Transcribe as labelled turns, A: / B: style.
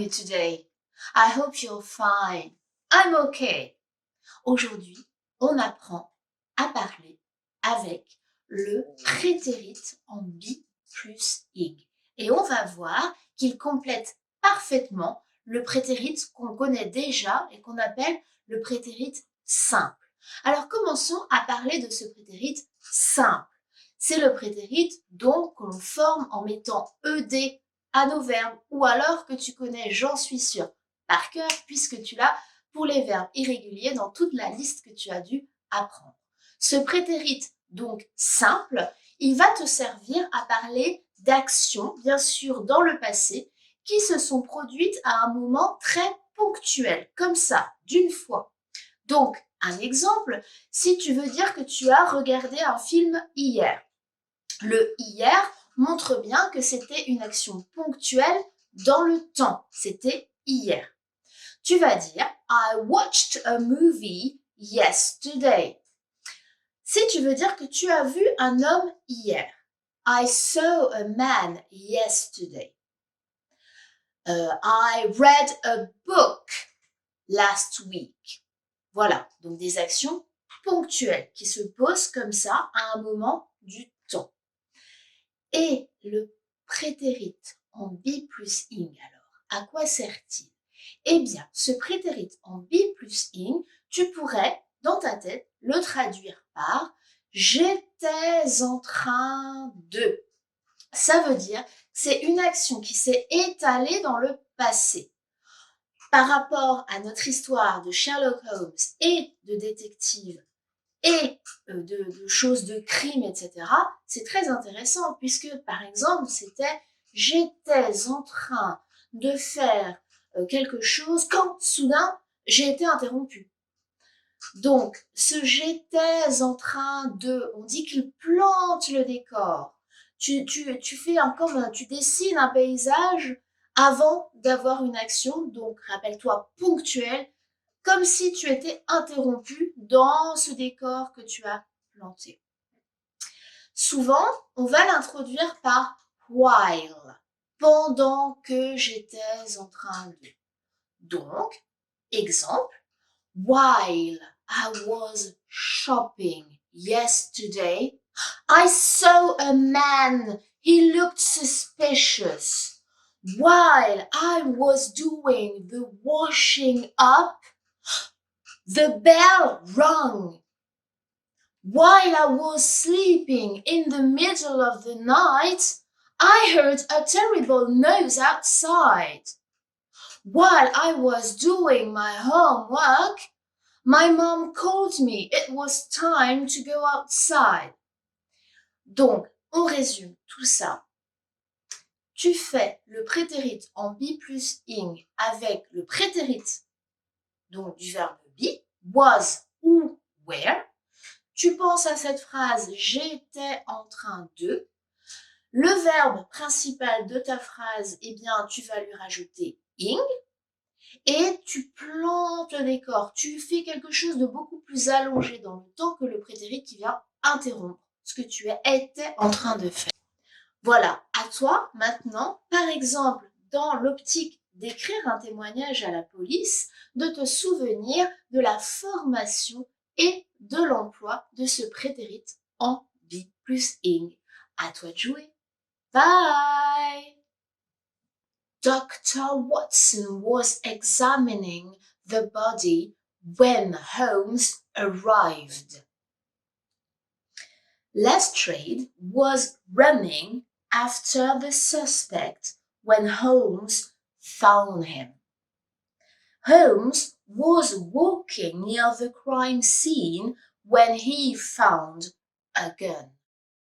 A: you today? I hope you're fine. I'm okay. Aujourd'hui, on apprend à parler avec le prétérit en be plus ing. Et on va voir qu'il complète parfaitement le prétérit qu'on connaît déjà et qu'on appelle le prétérit simple. Alors commençons à parler de ce prétérit simple. C'est le prétérit donc qu'on forme en mettant ed à nos verbes ou alors que tu connais, j'en suis sûre, par cœur puisque tu l'as pour les verbes irréguliers dans toute la liste que tu as dû apprendre. Ce prétérit donc simple, il va te servir à parler d'actions, bien sûr dans le passé, qui se sont produites à un moment très ponctuel, comme ça, d'une fois. Donc, un exemple, si tu veux dire que tu as regardé un film hier. Le hier montre bien que c'était une action ponctuelle dans le temps. C'était hier. Tu vas dire I watched a movie yesterday. Si tu veux dire que tu as vu un homme hier. I saw a man yesterday. I read a book last week. Voilà, donc des actions ponctuelles qui se posent comme ça à un moment du temps. Et le prétérit en be plus ing alors, à quoi sert-il? Eh bien, ce prétérit en be plus ing, tu pourrais, dans ta tête, le traduire par « j'étais en train de ». Ça veut dire que c'est une action qui s'est étalée dans le passé. Par rapport à notre histoire de Sherlock Holmes et de détective et de choses de crime, etc., c'est très intéressant puisque, par exemple, c'était « j'étais en train de faire quelque chose quand, soudain, j'ai été interrompue ». Donc, ce « j'étais en train de », on dit qu'il plante le décor. Tu dessines un paysage avant d'avoir une action, donc rappelle-toi, ponctuelle, comme si tu étais interrompu dans ce décor que tu as planté. Souvent, on va l'introduire par while, pendant que j'étais en train de. Donc, exemple, while I was shopping yesterday, I saw a man. He looked suspicious. While I was doing the washing up, the bell rang. While I was sleeping in the middle of the night, I heard a terrible noise outside. While I was doing my homework, my mom called me. It was time to go outside. Donc, on résume tout ça. Tu fais le prétérit en be plus ing avec le prétérit donc du verbe be, was ou were. Tu penses à cette phrase « j'étais en train de ». Le verbe principal de ta phrase, eh bien, tu vas lui rajouter « ing » et tu plantes le décor. Tu fais quelque chose de beaucoup plus allongé dans le temps que le prétérit qui vient interrompre ce que tu étais en train de faire. Voilà, à toi maintenant, par exemple, dans l'optique d'écrire un témoignage à la police, de te souvenir de la formation et de l'emploi de ce prétérit en be plus ing. À toi de jouer. Bye! Dr. Watson was examining the body when Holmes arrived. Lestrade was running after the suspect when Holmes found him. Holmes was walking near the crime scene when he found a gun.